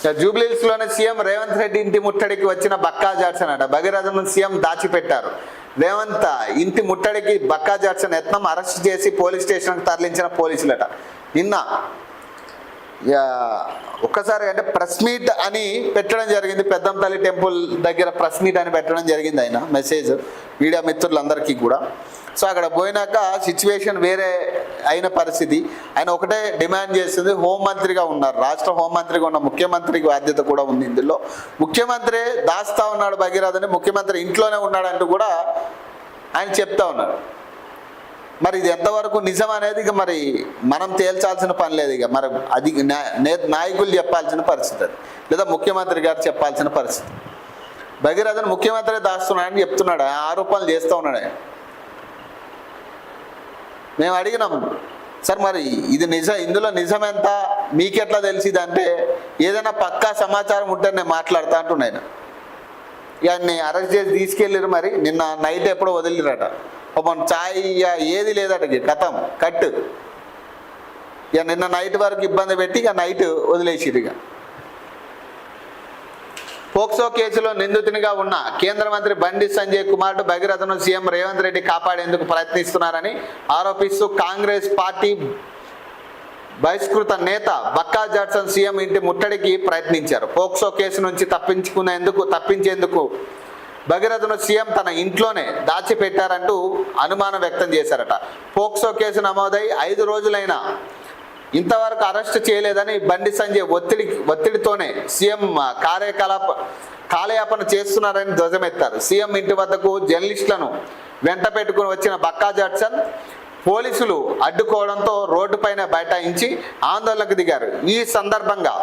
జూబ్లీహిల్స్ లోనే సీఎం రేవంత్ రెడ్డి ఇంటి ముట్టడికి వచ్చిన బక్కా జాడ్సన్ అట. భగీరథను సీఎం దాచిపెట్టారు. రేవంత్ ఇంటి ముట్టడికి బక్కా జాడ్సన్ యత్నం అరెస్ట్ చేసి పోలీస్ స్టేషన్కి తరలించిన పోలీసులట. నిన్న ఒక్కసారి అంటే ప్రెస్ మీట్ అని పెట్టడం జరిగింది. పెద్దంతల్లి టెంపుల్ దగ్గర ప్రెస్ మీట్ అని పెట్టడం జరిగింది. ఆయన మెసేజ్ మీడియా మిత్రులందరికీ కూడా. సో అక్కడ పోయినాక సిచ్యువేషన్ వేరే అయిన పరిస్థితి. ఆయన ఒకటే డిమాండ్ చేస్తుంది, హోంమంత్రిగా ఉన్నారు, రాష్ట్ర హోంమంత్రిగా ఉన్న ముఖ్యమంత్రికి బాధ్యత కూడా ఉంది ఇందులో. ముఖ్యమంత్రి దాస్తా ఉన్నాడు భగీరథని, ముఖ్యమంత్రి ఇంట్లోనే ఉన్నాడంటూ కూడా ఆయన చెప్తా ఉన్నాడు. మరి ఇది ఎంతవరకు నిజం అనేది ఇక మరి మనం తేల్చాల్సిన పని లేదు. ఇక మరి అది నాయకులు చెప్పాల్సిన పరిస్థితి అది, లేదా ముఖ్యమంత్రి గారు చెప్పాల్సిన పరిస్థితి. భగీరథను ముఖ్యమంత్రి దాస్తున్నాడని చెప్తున్నాడు, ఆరోపణలు చేస్తూ ఉన్నాడు ఆయన. మేము అడిగినాం, సార్ మరి ఇది నిజం, ఇందులో నిజం ఎంత మీకెట్లా తెలిసింది అంటే, ఏదైనా పక్కా సమాచారం ఉంటే నేను మాట్లాడతా అంటున్నాను. ఇవన్నీ అరెస్ట్ చేసి తీసుకెళ్ళారు. మరి నిన్న నైట్ ఎప్పుడో వదిలిరట. పాపం ఛాయ్ ఏది లేదట, కథం కట్టు. ఇక నిన్న నైట్ వరకు ఇబ్బంది పెట్టి ఇక నైట్ వదిలేసిరు. ఇక పోక్సో కేసులో నిందితునిగా ఉన్న కేంద్ర మంత్రి బండి సంజయ్ కుమారుడు భగీరథను సీఎం రేవంత్ రెడ్డి కాపాడేందుకు ప్రయత్నిస్తున్నారని ఆరోపిస్తూ కాంగ్రెస్ పార్టీ బహిష్కృత నేత బక్కా జాడ్సన్ సీఎం ఇంటి ముట్టడికి ప్రయత్నించారు. పోక్సో కేసు నుంచి తప్పించేందుకు భగీరథను సీఎం తన ఇంట్లోనే దాచిపెట్టారంటూ అనుమానం వ్యక్తం చేశారట. పోక్సో కేసు నమోదై 5 రోజులైనా ఇంతవరకు అరెస్ట్ చేయలేదని బండి సంజయ్ ఒత్తిడితోనే సీఎం కాలయాపన చేస్తున్నారని ధ్వజమెత్తారు. సీఎం ఇంటి వద్దకు జర్నలిస్టులను వెంట పెట్టుకుని వచ్చిన బక్కా జాడ్సన్ పోలీసులు అడ్డుకోవడంతో రోడ్డుపైన బైఠాయించి ఆందోళనకు దిగారు. ఈ సందర్భంగా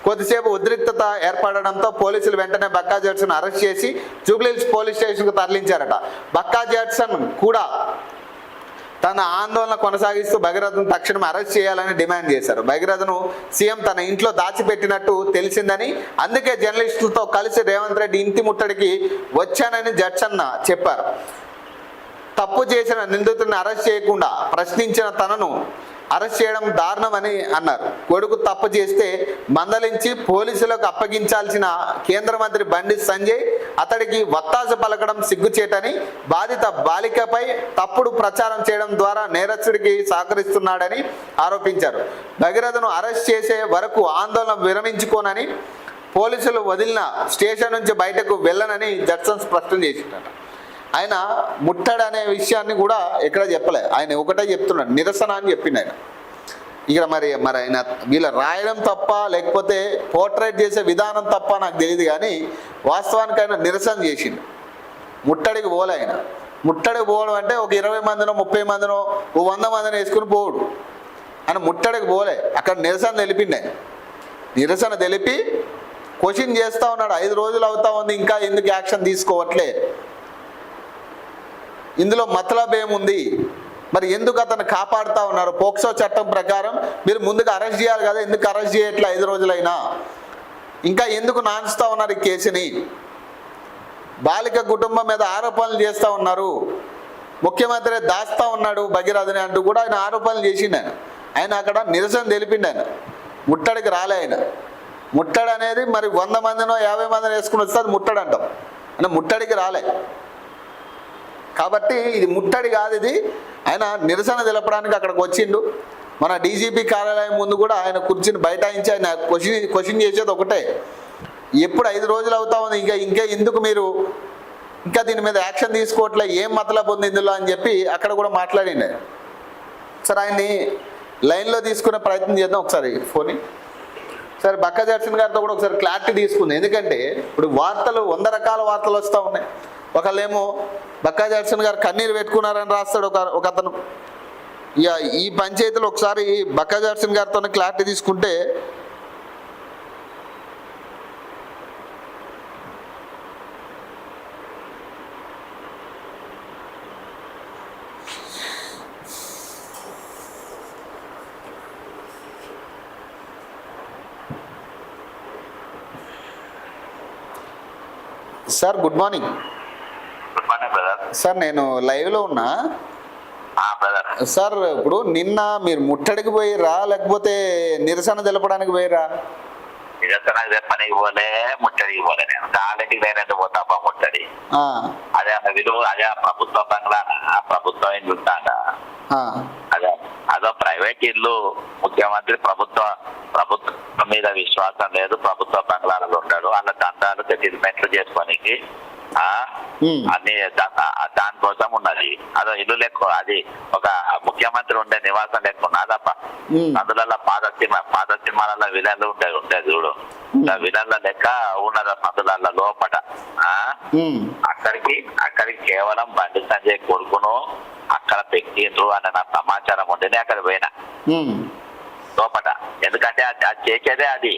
కొద్దిసేపు ఉద్రిక్తత ఏర్పడడంతో పోలీసులు వెంటనే బక్కా జాడ్సన్ అరెస్ట్ చేసి జూబ్లీహిల్స్ పోలీస్ స్టేషన్కు తరలించారట. బక్కా జాడ్సన్ కూడా తన ఆందోళన కొనసాగిస్తూ భగీరథను తక్షణం అరెస్ట్ చేయాలని డిమాండ్ చేశారు. భగీరథను సీఎం తన ఇంట్లో దాచిపెట్టినట్టు తెలిసిందని, అందుకే జర్నలిస్టులతో కలిసి రేవంత్ రెడ్డి ఇంటి ముట్టడికి వచ్చానని జడ్సన్ చెప్పారు. తప్పు చేసిన నిందితుడిని అరెస్ట్ చేయకుండా ప్రశ్నించిన తనను అరెస్ట్ చేయడం దారుణమని అన్నారు. కొడుకు తప్పు చేస్తే మందలించి పోలీసులకు అప్పగించాల్సిన కేంద్ర మంత్రి బండి సంజయ్ అతడికి వత్తాసు పలకడం సిగ్గుచేటని, బాధిత బాలికపై తప్పుడు ప్రచారం చేయడం ద్వారా నేరస్తుడికి సహకరిస్తున్నాడని ఆరోపించారు. భగీరథను అరెస్ట్ చేసే వరకు ఆందోళన విరమించుకోనని, పోలీసులు వదిలిన స్టేషన్ నుంచి బయటకు వెళ్ళనని జడ్సన్ స్పష్టం చేసిందట. ఆయన ముట్టడి అనే విషయాన్ని కూడా ఎక్కడ చెప్పలే, ఆయన ఒకటే చెప్తున్నాడు, నిరసన అని చెప్పిండు ఆయన. ఇక్కడ మరి ఆయన వీళ్ళ రాయడం తప్ప లేకపోతే పోర్ట్రేట్ చేసే విధానం తప్ప నాకు తెలియదు, కానీ వాస్తవానికి ఆయన నిరసన చేసిండు. ముట్టడికి పోలే ఆయన. ముట్టడికి పోవడం అంటే ఒక 20 మందినో 30 మందినో 100 మందిని వేసుకుని పోవుడు. ఆయన ముట్టడికి పోలే, అక్కడ నిరసన తెలిపిండు. ఆయన నిరసన తెలిపి క్వశ్చన్ చేస్తూ ఉన్నాడు. 5 రోజులు అవుతా ఉంది, ఇంకా ఎందుకు యాక్షన్ తీసుకోవట్లే, ఇందులో మతలబ్ ఏముంది, మరి ఎందుకు అతను కాపాడుతూ ఉన్నారు? పోక్సో చట్టం ప్రకారం మీరు ముందుగా అరెస్ట్ చేయాలి కదా, ఎందుకు అరెస్ట్ చేయట్లే 5 రోజులైనా? ఇంకా ఎందుకు నాన్స్తూ ఉన్నారు ఈ కేసుని? బాలిక కుటుంబం మీద ఆరోపణలు చేస్తూ ఉన్నారు. ముఖ్యమంత్రి దాస్తా ఉన్నాడు భగీరథని అంటూ కూడా ఆయన ఆరోపణలు చేసిండు. ఆయన అక్కడ నిరసన తెలిపిండు. ఆయన ముట్టడికి రాలే. ఆయన ముట్టడి అనేది మరి 100 మందినో 50 మందిని వేసుకుని వస్తే అది ముట్టడి అంటాం. ఆయన ముట్టడికి రాలే కాబట్టి ఇది ముట్టడి కాదు. ఇది ఆయన నిరసన తెలపడానికి అక్కడికి వచ్చిండు. మన డీజీపీ కార్యాలయం ముందు కూడా ఆయన కుర్చీని బైఠాయించి ఆయన క్వశ్చన్ చేసేది ఒకటే, ఎప్పుడు 5 రోజులు అవుతా ఉంది, ఇంకా ఎందుకు మీరు ఇంకా దీని మీద యాక్షన్ తీసుకోవట్లే, ఏం మతలబ్ ఉంది ఇందులో అని చెప్పి అక్కడ కూడా మాట్లాడిండు. సరే ఆయన్ని లైన్లో తీసుకునే ప్రయత్నం చేద్దాం ఒకసారి ఫోన్. సరే బక్కా జాడ్సన్ గారితో కూడా ఒకసారి క్లారిటీ తీసుకుంది. ఎందుకంటే ఇప్పుడు వార్తలు 100 రకాల వార్తలు వస్తూ ఉన్నాయి. ఒకళ్ళేమో బక్కా జాడ్సన్ గారు కన్నీరు పెట్టుకున్నారని రాస్తాడు ఒక అతను. ఇక ఈ పంచాయతీలో ఒకసారి బక్కా జాడ్సన్ గారితో క్లారిటీ తీసుకుంటే సార్ గుడ్ మార్నింగ్. సార్ నేను లైవ్లో ఉన్నా సార్. ఇప్పుడు నిన్న మీరు ముట్టడికి పోయిరా లేకపోతే నిరసన తెలపడానికి పోయిరా? ఇదంతా నాకు చెప్పనికి పోలే, ముట్టడికి పోలే. నేను కాళ్ళకి నేను ఎందుకు పోతాపా ముట్టడి? అదే విలువ, అదే ప్రభుత్వ బంగ్లానా, ప్రభుత్వం ఏం చూస్తాడా? అదో ప్రైవేట్ ఇల్లు. ముఖ్యమంత్రి ప్రభుత్వం మీద విశ్వాసం లేదు, ప్రభుత్వ బంగ్లాలలో ఉంటాడు. వాళ్ళ దందాలు సెటిల్మెంట్లు చేసుకోనికి అన్ని దానికోసం ఉన్నది. అదో ఇల్లు లెక్క, అది ఒక ముఖ్యమంత్రి ఉండే నివాసం లెక్క ఉన్నదప్ప. అందులో పాత సినిమాలలో విలన్లు ఉంటాయి చూడు, విలన్ల లెక్క ఉన్నది అందులో లోపట. అక్కడికి కేవలం బండి సంజయ్ కొడుకును అక్కడ పెట్టిండ్రు అన్న నా సమాచారం ఉంటేనే అక్కడ పోయినా లోపట. ఎందుకంటే అది చేసేదే అది.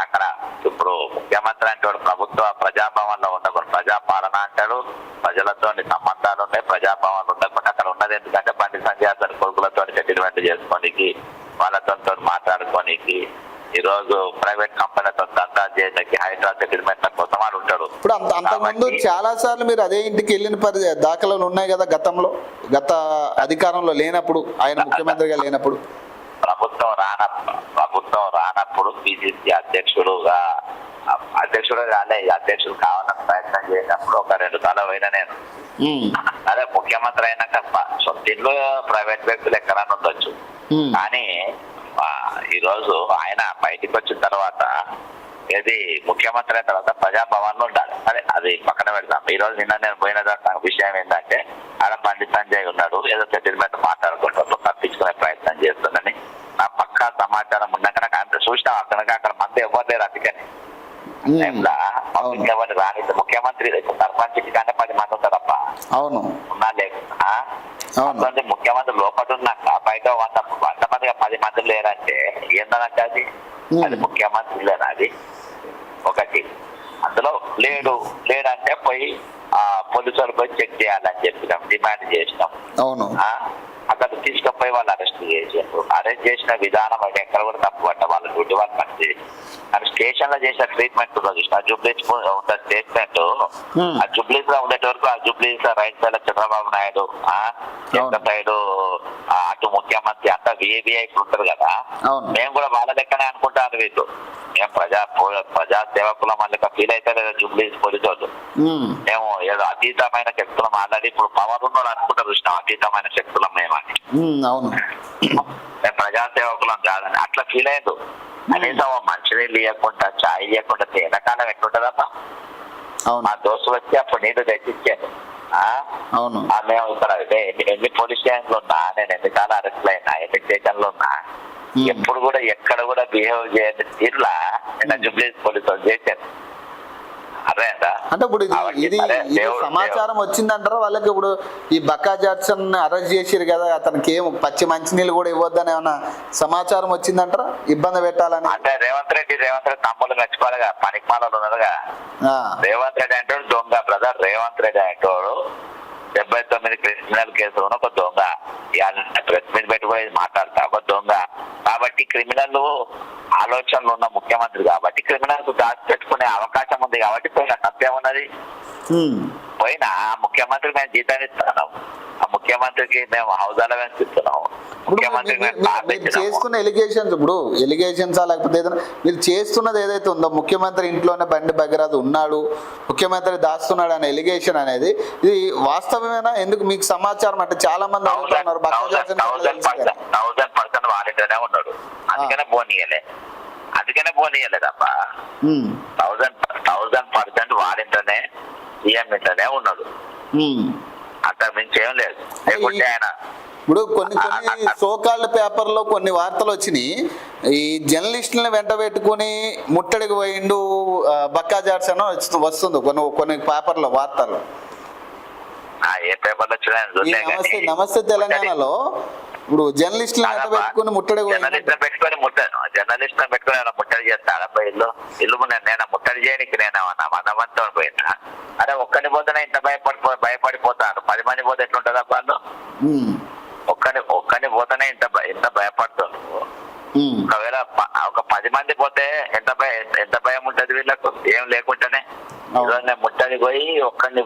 అక్కడ ఇప్పుడు ముఖ్యమంత్రి అంటాడు ప్రభుత్వ ప్రజాభవన్ లో ఉండకూడదు, ప్రజాపాలన అంటాడు, ప్రజలతో సంబంధాలు ఉన్నాయి, ప్రజాభవన్లు ఉండకుండా అక్కడ ఉన్నది. ఎందుకంటే బండి సంజయ్ అతని కొడుకులతో సెటిల్మెంట్ చేసుకోనికి, వాళ్ళతో మాట్లాడుకోనికి, ఈ రోజు ప్రైవేట్ కంపెనీతో దందా చేయడానికి, హైదరాబాద్ సెటిల్మెంట్ కోసం వాడు ఉంటాడు. ఇప్పుడు అంతకుముందు చాలా సార్లు మీరు అదే ఇంటికి వెళ్ళిన దాఖలాలు ఉన్నాయి కదా గతంలో, గత అధికారంలో లేనప్పుడు, ఆయన ముఖ్యమంత్రిగా లేనప్పుడు. ప్రభుత్వం రానప్పుడు పిసిసి అధ్యక్షుడు కావాలని ప్రయత్నం చేసినప్పుడు ఒక 2 సార్లు పోయినా నేను. అదే ముఖ్యమంత్రి అయినాక సొంత ఇల్లు ప్రైవేట్ వ్యక్తులు ఎక్కడన్నా ఉండొచ్చు, కానీ ఈ రోజు ఆయన బయటికి వచ్చిన తర్వాత ఏది ముఖ్యమంత్రి అయిన తర్వాత ప్రజాభవన్ లో ఉండాలి. అదే అది పక్కన పెడతాం. ఈ రోజు నిన్న నేను పోయిన విషయం ఏంటంటే ఆడ బండి సంజయ్ ఉన్నాడు, ఏదో సెటిల్మెంట్ మాట్లాడుకుంటారు, తప్పించుకునే ప్రయత్నం చేస్తుందని నా పక్కా సమాచారం ఉన్నాక నాకు అంత చూసినా అక్కడ మంది ఎవరు లేరు. అందుకని ఎవరిని రాని ముఖ్యమంత్రి సర్పంచ్కి కానీ 10 మంది ఉంటారప్ప. అవును, ఉన్నా లేకుండా ముఖ్యమంత్రి లోపల ఉన్నాక బయట 100 మంది 10 మంది లేరంటే ఏంటంటే అది ముఖ్యమంత్రి లేనా? అది ఒకటి. అందులో లేడంటే పోయి పోలీసులు పోయి చెక్ చేయాలని చెప్పినాం, డిమాండ్ చేసినాం. అవును, అక్కడ తీసుకుపోయి వాళ్ళు అరెస్ట్ చేసారు. అరెస్ట్ చేసిన విధానం అయితే ఎక్కడ కూడా తప్పు పడ్డ, వాళ్ళ డ్యూటీ వాళ్ళు పని. కానీ స్టేషన్ లో చేసిన ట్రీట్మెంట్ చూసిన జూబ్లీస్ ఉన్న స్టేట్మెంట్, ఆ జూబ్లీస్ లో ఉండేట వరకు, ఆ జూబ్లీస్ right side Chandrababu Naidu, side అటు ముఖ్యమంత్రి అంతా విఐపి ఉంటారు కదా. మేము కూడా వాళ్ళ లెక్కనే అనుకుంటాను, వీళ్ళు మేము ప్రజా సేవకులం అని ఫీల్ అయితే లేదా జూబ్లీస్ పోలీసు వాళ్ళు. మేము ఏదో అతీతమైన శక్తులం ఆల్రెడీ ఇప్పుడు పవర్ ఉన్నోళ్ళు అనుకుంటారు చూసినాం, అతీతమైన శక్తులం మేమని. అవును, మేము ప్రజా సేవకులం కాదని అట్లా ఫీల్ అయ్యిండు. కనీసం మంచినీళ్ళు ఇవ్వకుండా, చాయ్ ఇవ్వకుండా తేనకాలం ఎట్లుంటదమ్మా? మా దోస్తు వచ్చి అప్పుడు నీళ్ళు తెచ్చిచ్చాను. మేము ఇక్కడ ఎన్ని పోలీస్ స్టేషన్లు ఉన్నా, నేను ఎన్నిసార్లు అరెస్ట్లు అయినా, ఎన్ని స్టేషన్లు ఉన్నా, ఎప్పుడు కూడా ఎక్కడ కూడా బిహేవ్ చేయని తీరులా నేను జూబ్లీస్ పోలీసు వాళ్ళు చేశాను. అంటే ఇప్పుడు ఇది సమాచారం వచ్చిందంటారా వాళ్ళకి? ఇప్పుడు ఈ బక్కా జాక్సన్ అరెస్ట్ చేసిరు కదా, అతనికి ఏం పచ్చి మంచినీళ్ళు కూడా ఇవ్వద్దని ఏమన్నా సమాచారం వచ్చిందంటారా? ఇబ్బంది పెట్టాలని అంటే రేవంత్ రెడ్డి తమ్ముళ్ళు మెచ్చుకోవాలిగా, పనికిమాలలో ఉన్నదిగా. రేవంత్ రెడ్డి అంటాడు దొంగ బ్రదర్. రేవంత్ రెడ్డి అంటాడు 79 క్రిమినల్ కేసులు ఉన్న ఒక దొంగ. ప్రెస్ మీట్ పెట్టుకుని మాట్లాడతా ఒక దొంగ. కాబట్టి క్రిమినల్ ఆలోచనలు ఉన్న ముఖ్యమంత్రి కాబట్టి క్రిమినల్స్ దాచిపెట్టుకునే అవకాశం ఉంది. కాబట్టి పోయిన తప్పేమున్నది? పోయినా ముఖ్యమంత్రికి మేము జీతాన్ని ఇస్తున్నాం, ఆ ముఖ్యమంత్రికి మేము హౌస్ అలవెన్స్ ఇస్తున్నాం. మీరు చేస్తున్న ఎలిగేషన్స్, ఇప్పుడు ఎలిగేషన్స్ లేకపోతే ఏదైనా మీరు చేస్తున్నది ఏదైతే ఉందో, ముఖ్యమంత్రి ఇంట్లోనే బండి భగీరథ ఉన్నాడు, ముఖ్యమంత్రి దాస్తున్నాడు అనే ఎలిగేషన్ అనేది ఇది వాస్తవమేనా? ఎందుకు మీకు సమాచారం అంటే చాలా మంది అడుగుతున్నారు. 100% వాలంటీర్నే ఉన్నాడు, అందుకనే పోనీయలే తప్ప 1000% వాలంటీర్నే సీఎం ఇంట్లోనే ఉన్నాడు, అంతకు మించి ఏం లేదు. లేకుంటే ఆయన ఇప్పుడు కొన్ని సోకాల్డ్ పేపర్లో కొన్ని వార్తలు వచ్చినాయి, ఈ జర్నలిస్టులను వెంట పెట్టుకుని ముట్టడికి పోయిండు బక్కా జాక్సన్ వస్తుంది కొన్ని పేపర్లో వార్తలు. ఏ పేపర్లో వచ్చినాయి? నమస్తే తెలంగాణలో ఇప్పుడు జర్నలిస్టులను వెంట పెట్టుకుని ముట్టడికి పెట్టుకొని ముట్టడి చేస్తాను. ఇల్లు నేను ముట్టడి చేయడానికి నేను మనవంతో పోయినా. అరే ఒక్కడిని పోతేనే ఇంత భయపడిపోతాను, 10 మంది పోతే ఎట్లుంటుందా వాళ్ళు? ఒక్కడిని పోతేనే ఎంత భయపడుతుంది. ఒకవేళ ఒక 10 మంది పోతే ఎంత భయం ఉంటది వీళ్ళకు? ఏం లేకుండానే ముట్టడి ఒక్కడిని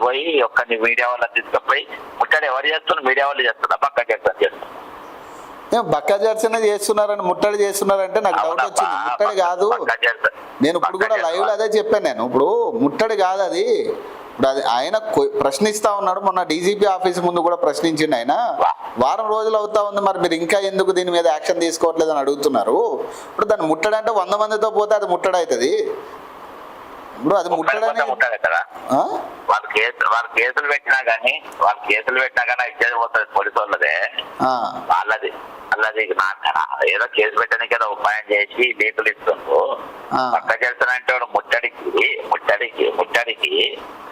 మీడియా వాళ్ళ తీసుకుపోయి ముట్టడి ఎవరు చేస్తున్నారు? మీడియా వాళ్ళు చేస్తున్నా, పక్క చేస్తున్నారు. బక్కా జడ్సన్ చేస్తున్నారని ముట్టడి చేస్తున్నారంటే నాకు డౌట్ వచ్చింది. ముట్టడి కాదు, నేను ఇప్పుడు కూడా లైవ్ లో అదే చెప్పాను. నేను ఇప్పుడు ముట్టడి కాదు అది. ఇప్పుడు అది ఆయన ప్రశ్నిస్తా ఉన్నాడు. మొన్న డీజీపీ ఆఫీస్ ముందు కూడా ప్రశ్నించిండు ఆయన. వారం రోజులు అవుతా ఉంది, మరి మీరు ఇంకా ఎందుకు దీని మీద యాక్షన్ తీసుకోవట్లేదు అని అడుగుతున్నారు. ఇప్పుడు దాన్ని ముట్టడి అంటే 100 మందితో పోతే అది ముట్టడి అవుతుంది. ఇప్పుడు అది ముట్టడని వాళ్ళు కేసులు పెట్టినా కానీ ఇచ్చేది పోతుంది పోలీసు వాళ్ళదే. వాళ్ళది ఏదో కేసు పెట్టడానికి ఏదో ఉపాయం చేసి లేఖలు ఇస్తుండ్రు. పక్క చేస్తానంటే ముట్టడికి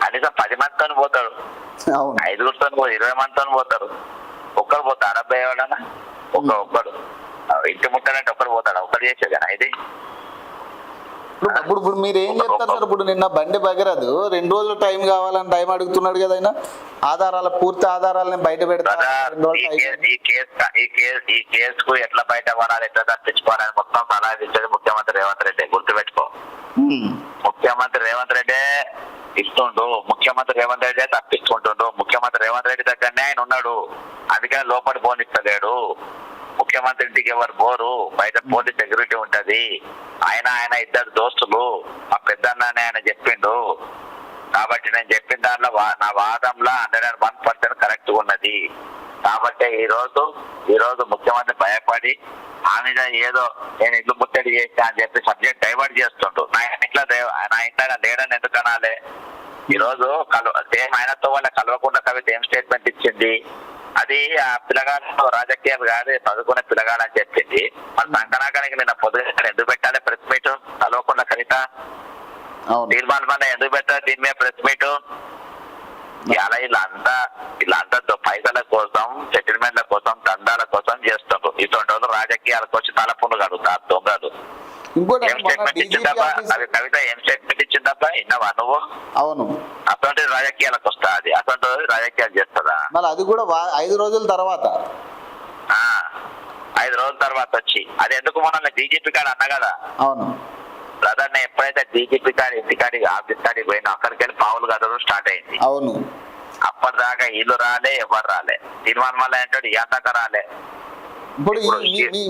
కనీసం 10 మందితో పోతాడు, 5గురితో 20 మందితో పోతారు. ఒక్కరు పోతాడు అబ్బాయి ఎవడన్నా ఒక్కడు ఇంటి ముట్టడంటే ఒక్కడు పోతాడు. ఒక్కడు చేసేదేనా ఇది? ఇప్పుడు మీరు ఏం చెప్తారు సార్? ఇప్పుడు నిన్న బండి భగీరథ్ 2 రోజులు టైం కావాలని టైం అడుగుతున్నాడు కదా ఆయన. పూర్తి ఆధారాలని బయట పెడతారు. ఈ కేసుకు ఎట్లా బయట పడాలి, ఎట్లా తప్పించుకోవాలని మొత్తం సలహా ఇచ్చేది ముఖ్యమంత్రి రేవంత్ రెడ్డి. గుర్తుపెట్టుకో, ముఖ్యమంత్రి రేవంత్ రెడ్డి ఇస్తుండు, ముఖ్యమంత్రి రేవంత్ రెడ్డి తప్పించుకుంటుండు. ముఖ్యమంత్రి రేవంత్ రెడ్డి దగ్గరనే ఆయన ఉన్నాడు, అందుకని లోపలి పోనిస్తలేడు. ముఖ్యమంత్రి ఇంటికి ఎవరు పోరు, బయట పోలీస్ సెక్యూరిటీ ఉంటది. ఆయన 2 దోస్తులు, మా పెద్దన్ననే ఆయన చెప్పిండు. కాబట్టి నేను చెప్పిన దాంట్లో నా వాదంలో 101% కరెక్ట్ ఉన్నది. కాబట్టి ఈ రోజు ముఖ్యమంత్రి భయపడి ఆ మీద ఏదో నేను ఇల్లు ముట్టడి చేస్తా అని చెప్పి సబ్జెక్ట్ డైవర్ట్ చేస్తుండు. నా ఇంట్లో లేడని ఎందుకు అనాలి? ఈ రోజు సేమ్ ఆయనతో వాళ్ళ కలవకుండా కవిత ఏం స్టేట్మెంట్ ఇచ్చింది? అది ఆ పిల్లగాడు రాజకీయాలు కాదు, చదువుకునే పిల్లగాడు అని చెప్పింది. మరి సంకనాకానికి నిన్న పొద్దున ఎందుకు పెట్టాలి ప్రెస్ మీట్? కలవకుండా కవిత తీర్మానం వల్ల ఎందుకు పెట్టాలి దీని మీద ప్రెస్ మీట్? ఇలా వీళ్ళంతా పైసల కోసం, సెటిల్మెంట్ల కోసం, దందాల కోసం చేస్తుండ్రు. ఇటువంటి వాళ్ళు రాజకీయాలకు వచ్చి తలపుండు కడుగుతారు దొంగలు. ఏం స్టేట్మెంట్ ఇచ్చిందబ్బా అది కవిత? ఏం స్టేట్మెంట్ ఇచ్చిందబ్బా? విన్నావా నువ్వు? అవును, అటువంటి రాజకీయాలకు వస్తా, అది అటువంటి రాజకీయాలు చేస్తుందా? మళ్ళీ అది కూడా 5 రోజుల తర్వాత 5 రోజుల తర్వాత వచ్చి అది ఎందుకు మనల్ని డీజీపీ కాడ అన్నా కదా. అవును బ్రదర్, నేను ఎప్పుడైతే డీజీపీ కాడి ఇంటికాడికి ఆఫీస్ కాడికి పోయినా అక్కడికి వెళ్ళి పావులు గదరు స్టార్ట్ అయింది. అవును, అప్పటిదాకా వీళ్ళు రాలే, ఎవరు రాలే. తీర్మానం వల్ల ఏంటో ఎందాక రాలే. ఇప్పుడు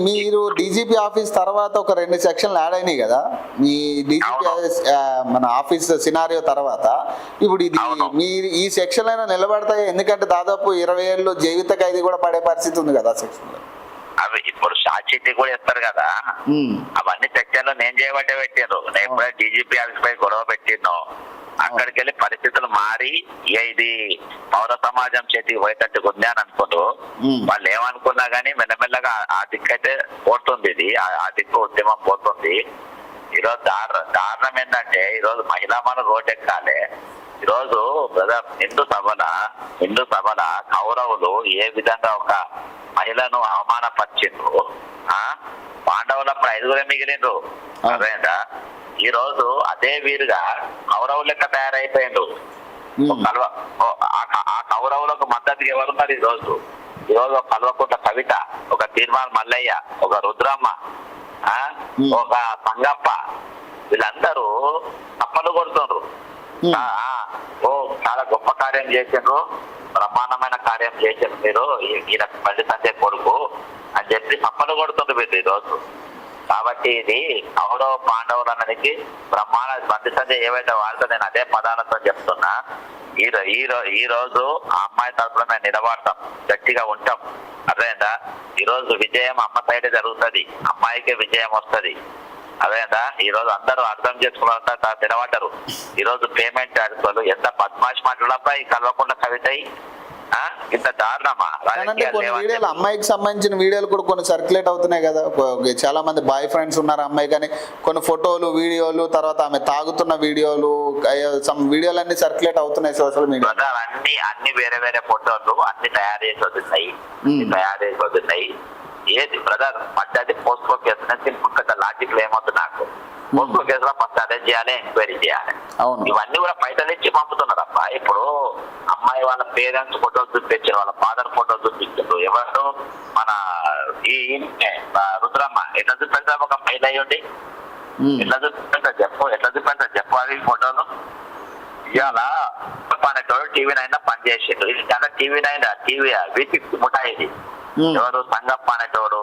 మీరు డీజీపీ ఆఫీస్ తర్వాత ఒక 2 సెక్షన్లు యాడ్ అయినాయి కదా మీ డీజీపీ మన ఆఫీస్ సినారియో తర్వాత. ఇప్పుడు ఇది మీరు ఈ సెక్షన్ అయినా నిలబడతాయి? ఎందుకంటే దాదాపు 20 ఏళ్ళు జీవిత ఖైదీ కూడా పడే పరిస్థితి ఉంది కదా సెక్షన్ లో. అవి ఇప్పుడు షార్ట్ కూడా ఇస్తారు కదా, అవన్నీ సెక్షన్లు నేను చేయబట్టే పెట్టాను. నేను ఎప్పుడైతే డీజీపీ ఆఫీస్ పై గొడవ పెట్టినో అక్కడికి వెళ్ళి పరిస్థితులు మారి ఇది పౌర సమాజం చేతికి పోయేటట్టుగా ఉంది అని అనుకుంటూ వాళ్ళు ఏమనుకున్నా గానీ మెల్లమెల్లగా ఆ దిక్కు అయితే పోతుంది. ఇది ఆ దిక్కు ఉద్యమం పోతుంది. ఈరోజు దారుణం ఏంటంటే ఈరోజు మహిళా మన రోడ్ ఎక్కాలి. ఈరోజు బ్రదర్ హిందూ సభల కౌరవులు ఏ విధంగా ఒక మహిళను అవమానపరిచిండ్రు. పాండవులప్పుడు 5గురే మిగిలిండ్రు. అదేంటా ఈ రోజు అదే వీరుగా కౌరవులు లెక్క తయారైపోయిండు. ఆ కౌరవులకు మద్దతు ఎవరున్నారు ఈరోజు? ఈరోజు ఒక కల్వకుంట్ల కవిత, ఒక తీర్మాన్ మల్లయ్య, ఒక రుద్రమ్మ, ఒక సంగప్ప, వీళ్ళందరూ తప్పలు కొడుతుండ్రు. చాలా గొప్ప కార్యం చేసిండ్రు, బ్రహ్మాండమైన కార్యం చేసిండ్రు మీరు, ఈయన బండి సంజయ్ కొడుకు అని చెప్పి తప్పలు కొడుతుండ్రు మీరు ఈరోజు. కాబట్టి ఇది కౌరవ పాండవులు అన్నదికి బ్రహ్మాండ బండి సంజయ్ ఏవైతే వాడితో నేను అదే పదాలతో చెప్తున్నా. ఈ రోజు ఆ అమ్మాయి తరఫున మేము నిలబడతాం, గట్టిగా ఉంటాం. అదేందా ఈ రోజు విజయం అమ్మ సైడ్ జరుగుతుంది, అమ్మాయికే విజయం వస్తుంది. అదేందా ఈ రోజు అందరూ అర్థం చేసుకున్నంత నిలబడ్డారు. ఈ రోజు పేమెంట్ అడుగుతారు. ఎంత బద్మాష్ మాట్లాడబ్బా ఈ కల్వకుంట్ల కవిత, ఇంత దారుణమా? వీడియోలు అమ్మాయికి సంబంధించిన వీడియోలు కూడా కొన్ని సర్క్యులేట్ అవుతున్నాయి కదా. చాలా మంది బాయ్ ఫ్రెండ్స్ ఉన్నారు అమ్మాయి, కానీ కొన్ని ఫోటోలు, వీడియోలు, తర్వాత ఆమె తాగుతున్న వీడియోలు, సమ్ వీడియోలన్నీ సర్క్యులేట్ అవుతున్నాయి సోషల్ మీడియా. అన్ని వేరే ఫోటోలు అన్ని తయారు చేసి వస్తున్నాయి. ఏది బ్రదర్ పడ్డది పోస్కో కేసు నుంచి ఇంకొక లాజిక్ ఏమవుతుంది నాకు? పోస్కో కేసులో ఫస్ట్ అరెస్ట్ చేయాలి, ఎంక్వైరీ చేయాలి. ఇవన్నీ కూడా పైసలు ఇచ్చి పంపుతున్నారు అబ్బా. ఇప్పుడు అమ్మాయి వాళ్ళ పేరెంట్స్ ఫోటోలు చూపించారు, వాళ్ళ ఫాదర్ ఫోటోలు చూపించారు. ఎవరు మన ఈ రుద్రమ్మ ఎట్లా చూపించారు? ఒక మహిళ అయ్యండి ఎట్లా చూపించారు చెప్పు, ఎట్లా చూపించారు చెప్పు అవి ఫోటోలు. ఇవాళ అనేటోడు టీవీ9 పనిచేసిండు. ఇది చాలా టీవీ9 V6 ముఠా ఇది. ఎవరు సంగప్ప అనేటోడు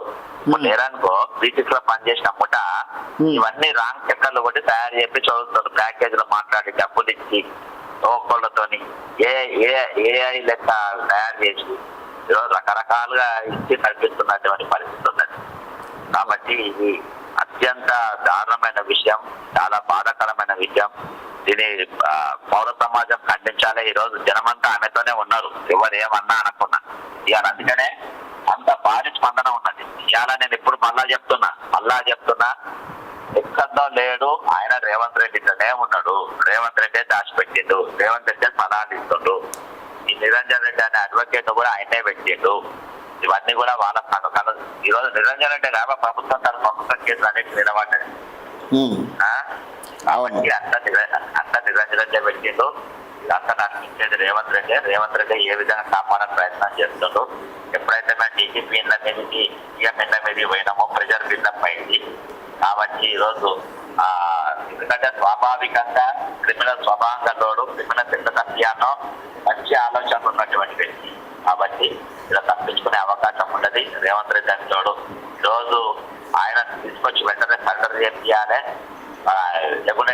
లేరనుకో V6 లో పనిచేసిన ముఠా ఇవన్నీ రాంగ్ చక్కర్లు కొట్టి తయారు చేసి చదువుతారు. ప్యాకేజీలో మాట్లాడి డబ్బులు ఇచ్చి ఒక్కళ్ళతోని ఏఐ లెక్క తయారు చేసి ఈరోజు రకరకాలుగా ఇచ్చి నడిపిస్తున్నటువంటి పరిస్థితి ఉన్నది. కాబట్టి ఇది అత్యంత దారుణమైన విషయం, చాలా బాధాకరమైన విషయం. దీని పౌర సమాజం ఖండించాలి. ఈ రోజు జనమంతా ఆమెతోనే ఉన్నారు, ఎవరు ఏమన్నా అనుకున్నా. ఇవాళ అందుకనే అంత భారీ స్పందన ఉన్నది. ఇవాళ నేను ఇప్పుడు మళ్ళా చెప్తున్నా ఎక్కడో లేడు ఆయన రేవంత్ రెడ్డితోనే ఉన్నాడు. రేవంత్ రెడ్డి దాచిపెట్టిండు, రేవంత్ రెడ్డి సలహాలు ఇస్తుండు. ఈ నిరంజన్ రెడ్డి అనే అడ్వకేట్ కూడా ఆయనే పెట్టిండు. ఇవన్నీ కూడా వాళ్ళ కథలు. ఈ రోజు నిరంజన్ రెడ్డి కాక ప్రభుత్వం తన ప్రభుత్వ కేసులు అన్నిటి నిలబడ్డది. అంత నిరంజన్ రెడ్డి పెట్టిండు. ఇదంతా నడిపించేది రేవంత్ రెడ్డి ఏ విధంగా కాపాడని ప్రయత్నం చేస్తుండ్రు. ఎప్పుడైతే మేము డీజీపీ ఇళ్ళ మీదకి సీఎం ఇళ్ళ మీదకి పోయినామో ప్రెజర్ బిల్డప్ అయింది. కాబట్టి ఈరోజు ఎందుకంటే స్వాభావికంగా క్రిమినల్ స్వభావంలో క్రిమినల్ ఎంత తప్పియానో మంచి ఆలోచన ఉన్నటువంటి వ్యక్తి. కాబట్టి ఇలా తప్పించుకునే అవకాశం ఉండదు. రేవంత్ రెడ్డి అంటాడు ఈరోజు ఆయన తీసుకొచ్చి వెంటనే సరెండర్ చేయాలి, లేకుంటే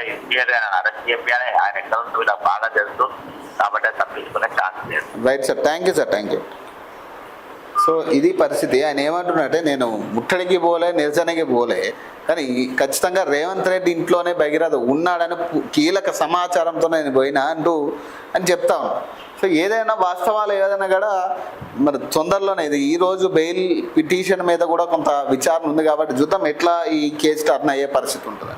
అరెస్ట్ చేయాలి. ఆయన ఎక్కడ ఇలా బాగా తెలుసు కాబట్టి తప్పించుకునే ఛాన్స్ లేదు. Right sir, thank you sir, thank you. So ఇది పరిస్థితి. ఆయన ఏమంటున్నట్టే నేను ముట్టడికి పోలే, నిరసనకి పోలే, కానీ ఖచ్చితంగా రేవంత్ రెడ్డి ఇంట్లోనే భగీరథ ఉన్నాడని కీలక సమాచారంతో నేను పోయినా అని చెప్తా ఉన్నాను. సో ఏదైనా వాస్తవాలు ఏదైనా కూడా మరి తొందరలోనే ఇది ఈరోజు బెయిల్ పిటిషన్ మీద కూడా కొంత విచారణ ఉంది కాబట్టి చూద్దాం ఎట్లా ఈ కేసు టర్న్ అయ్యే పరిస్థితి ఉంటుంది.